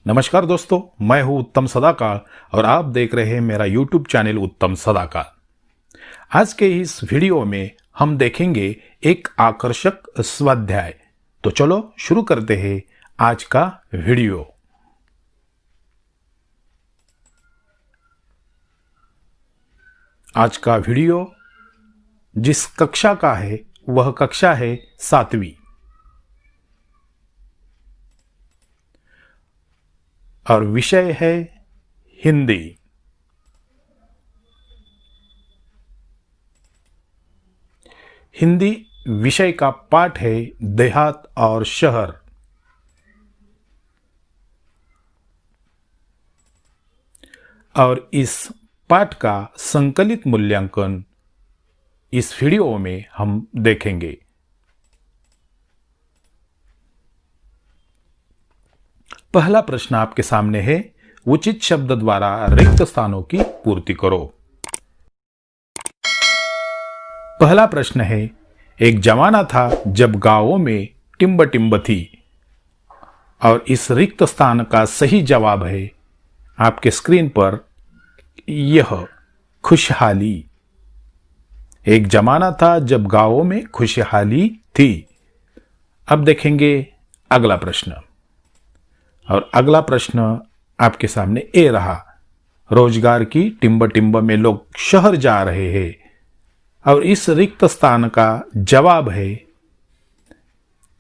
नमस्कार दोस्तों, मैं हूं उत्तम सदाकाल और आप देख रहे हैं मेरा YouTube चैनल उत्तम सदाकाल। आज के इस वीडियो में हम देखेंगे एक आकर्षक स्वाध्याय। तो चलो शुरू करते हैं आज का वीडियो। आज का वीडियो जिस कक्षा का है वह कक्षा है 7वीं और विषय है हिंदी। हिंदी विषय का पाठ है देहात और शहर। और इस पाठ का संकलित मूल्यांकन इस वीडियो में हम देखेंगे। पहला प्रश्न आपके सामने है, उचित शब्द द्वारा रिक्त स्थानों की पूर्ति करो। पहला प्रश्न है, एक जमाना था जब गांवों में टिम्ब टिम्ब थी। और इस रिक्त स्थान का सही जवाब है आपके स्क्रीन पर यह खुशहाली। एक जमाना था जब गांवों में खुशहाली थी। अब देखेंगे अगला प्रश्न। और अगला प्रश्न आपके सामने ए रहा, रोजगार की टिम्ब टिम्ब में लोग शहर जा रहे हैं। और इस रिक्त स्थान का जवाब है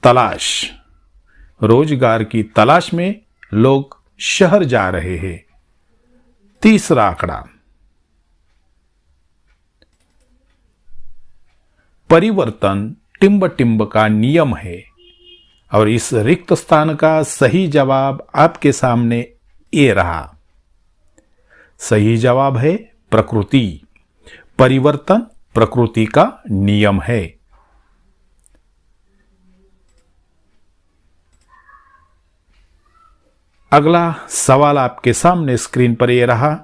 तलाश। रोजगार की तलाश में लोग शहर जा रहे हैं। तीसरा आंकड़ा, परिवर्तन टिम्ब टिम्ब का नियम है। और इस रिक्त स्थान का सही जवाब आपके सामने ए रहा। सही जवाब है प्रकृति। परिवर्तन प्रकृति का नियम है। अगला सवाल आपके सामने स्क्रीन पर ये रहा,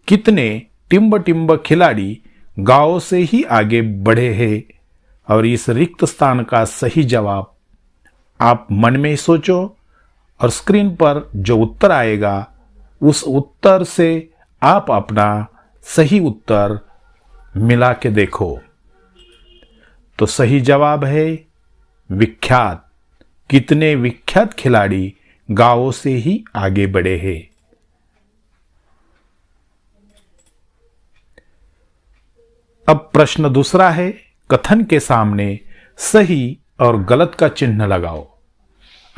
कितने टिम्ब टिम्ब खिलाड़ी गांव से ही आगे बढ़े हैं। और इस रिक्त स्थान का सही जवाब आप मन में सोचो और स्क्रीन पर जो उत्तर आएगा उस उत्तर से आप अपना सही उत्तर मिला के देखो। तो सही जवाब है विख्यात। कितने विख्यात खिलाड़ी गांवों से ही आगे बढ़े हैं। अब प्रश्न दूसरा है, कथन के सामने सही और गलत का चिन्ह लगाओ।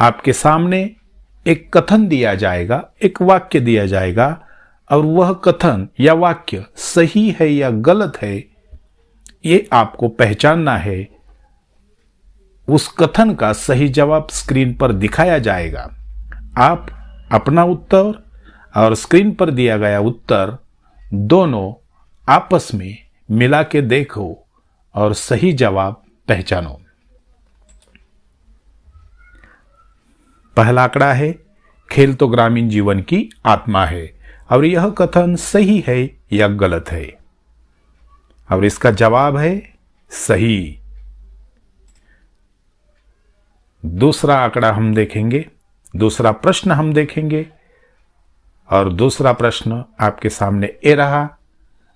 आपके सामने एक कथन दिया जाएगा, एक वाक्य दिया जाएगा और वह कथन या वाक्य सही है या गलत है ये आपको पहचानना है। उस कथन का सही जवाब स्क्रीन पर दिखाया जाएगा। आप अपना उत्तर और स्क्रीन पर दिया गया उत्तर दोनों आपस में मिला के देखो और सही जवाब पहचानो। पहला आंकड़ा है, खेल तो ग्रामीण जीवन की आत्मा है। और यह कथन सही है या गलत है। और इसका जवाब है सही। दूसरा आंकड़ा हम देखेंगे, दूसरा प्रश्न हम देखेंगे। और दूसरा प्रश्न आपके सामने ए रहा,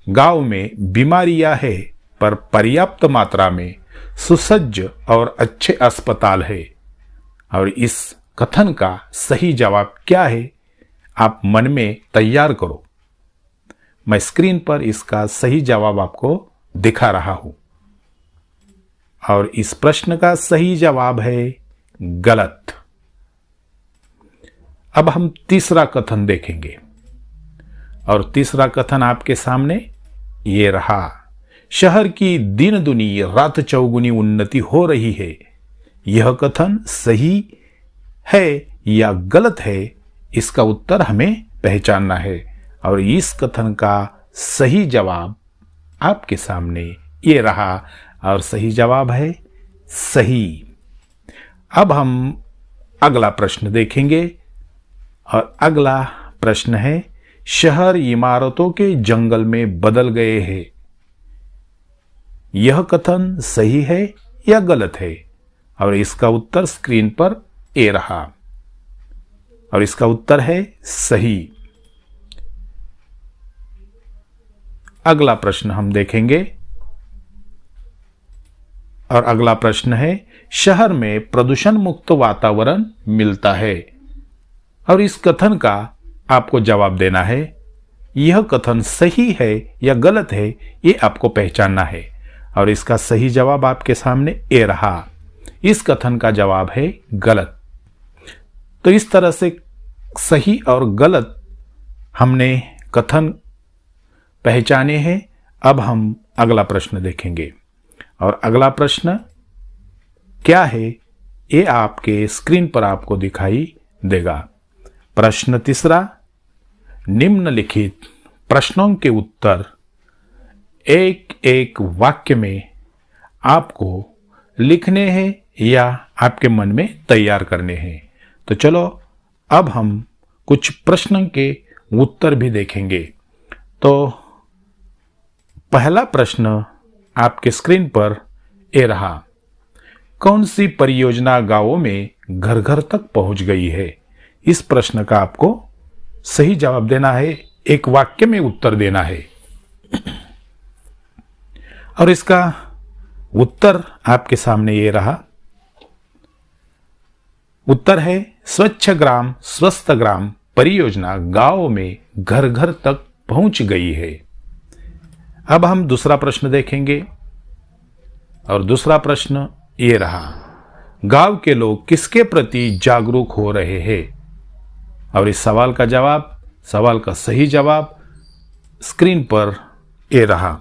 गांव में बीमारियां है पर पर्याप्त मात्रा में सुसज्ज और अच्छे अस्पताल है। और इस कथन का सही जवाब क्या है आप मन में तैयार करो। मैं स्क्रीन पर इसका सही जवाब आपको दिखा रहा हूं। और इस प्रश्न का सही जवाब है गलत। अब हम तीसरा कथन देखेंगे। और तीसरा कथन आपके सामने ये रहा, शहर की दिन दुनी रात चौगुनी उन्नति हो रही है। यह कथन सही है या गलत है इसका उत्तर हमें पहचानना है। और इस कथन का सही जवाब आपके सामने ये रहा और सही जवाब है सही। अब हम अगला प्रश्न देखेंगे। और अगला प्रश्न है, शहर इमारतों के जंगल में बदल गए हैं। यह कथन सही है या गलत है। और इसका उत्तर स्क्रीन पर ए रहा। और इसका उत्तर है सही। अगला प्रश्न हम देखेंगे और अगला प्रश्न है, शहर में प्रदूषण मुक्त वातावरण मिलता है। और इस कथन का आपको जवाब देना है। यह कथन सही है या गलत है, ये आपको पहचानना है। और इसका सही जवाब आपके सामने ए रहा। इस कथन का जवाब है गलत। तो इस तरह से सही और गलत हमने कथन पहचाने हैं। अब हम अगला प्रश्न देखेंगे और अगला प्रश्न क्या है, ये आपके स्क्रीन पर आपको दिखाई देगा। प्रश्न तीसरा, निम्नलिखित प्रश्नों के उत्तर एक एक वाक्य में आपको लिखने हैं या आपके मन में तैयार करने हैं। तो चलो अब हम कुछ प्रश्नों के उत्तर भी देखेंगे। तो पहला प्रश्न आपके स्क्रीन पर ये रहा, कौन सी परियोजना गांवों में घर घर तक पहुंच गई है? इस प्रश्न का आपको सही जवाब देना है, एक वाक्य में उत्तर देना है। और इसका उत्तर आपके सामने ये रहा। उत्तर है, स्वच्छ ग्राम स्वस्थ ग्राम परियोजना गांवों में घर घर तक पहुंच गई है। अब हम दूसरा प्रश्न देखेंगे और दूसरा प्रश्न ये रहा, गांव के लोग किसके प्रति जागरूक हो रहे हैं? और इस सवाल का जवाब, सवाल का सही जवाब स्क्रीन पर ये रहा,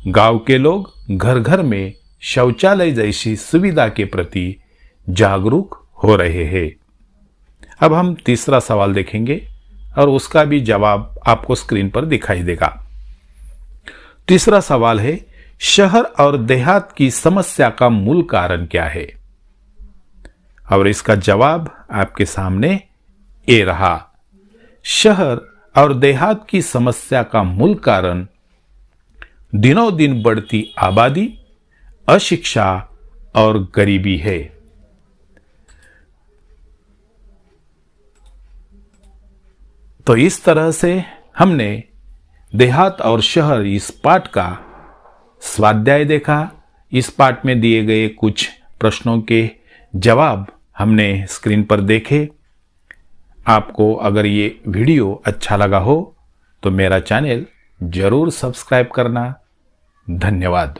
गांव के लोग घर घर में शौचालय जैसी सुविधा के प्रति जागरूक हो रहे हैं। अब हम तीसरा सवाल देखेंगे और उसका भी जवाब आपको स्क्रीन पर दिखाई देगा। तीसरा सवाल है, शहर और देहात की समस्या का मूल कारण क्या है? और इसका जवाब आपके सामने ये रहा, शहर और देहात की समस्या का मूल कारण दिनों दिन बढ़ती आबादी, अशिक्षा और गरीबी है। तो इस तरह से हमने देहात और शहर इस पाठ का स्वाध्याय देखा। इस पाठ में दिए गए कुछ प्रश्नों के जवाब हमने स्क्रीन पर देखे। आपको अगर ये वीडियो अच्छा लगा हो तो मेरा चैनल जरूर सब्सक्राइब करना। धन्यवाद।